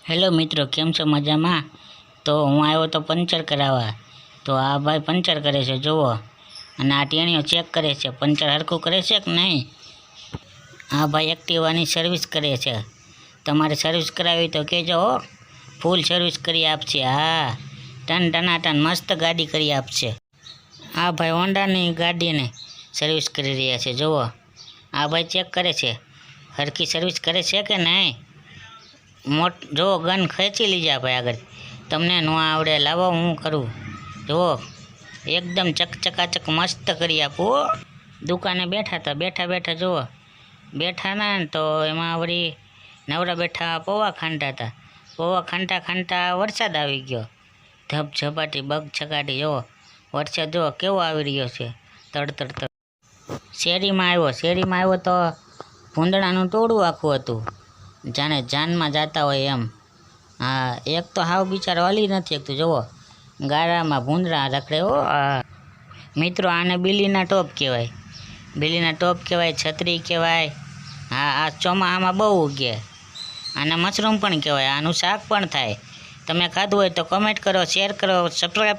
Hello મિત્રો, કેમ છો? મજામાં? તો હું આવ્યો તો પંચર કરાવવા. તો આ ભાઈ પંચર કરે છે, જુઓ. અને આ ટેણીઓ ચેક કરે છે પંચર હરખું કરે છે કે નહીં. આ ભાઈ એક્ટિવાની સર્વિસ કરે છે. તમારે સર્વિસ કરાવી તો કહેજો હો, ફૂલ સર્વિસ કરી આપશે. હા, ટનાટન મસ્ત ગાડી કરી આપશે. આ ભાઈ હોન્ડાની ગાડીને સર્વિસ કરી રહ્યા છે, જુઓ. આ ભાઈ ચેક કરે છે હરખી સર્વિસ કરે છે કે નહીં. જો ગન ખેંચી લીજા ભાઈ આગળ. તમને ન આવડે, લાવો હું કરું. જુઓ, એકદમ ચકચકાચક મસ્ત કરી આપું. દુકાને બેઠા હતા, બેઠા જુઓ બેઠા ના તો એમાં વળી નવરા બેઠા પૌવા ખાંડતા હતા. પૌવા ખાંડતા વરસાદ આવી ગયો. ધબઝપાટી બગ છકાટી. જુઓ વરસાદ જુઓ કેવો આવી રહ્યો છે, તડ. શેરીમાં આવ્યો તો ભૂંદડાનું ટોળું આખું હતું, જાણે જાનમાં જતા હોય એમ. હા, એક તો હાવ બિચારો હલી નથી શકતું. જુઓ ગાળામાં ભૂંદડા રખડે હો. મિત્રો, આને બિલીના ટોપ કહેવાય. છત્રી કહેવાય. હા, આ ચોમાસામાં બહુ ઉગે. આને મશરૂમ પણ કહેવાય. આનું શાક પણ થાય. તમે ખાધું હોય તો કમેન્ટ કરો, શેર કરો, સબસ્ક્રાઈબ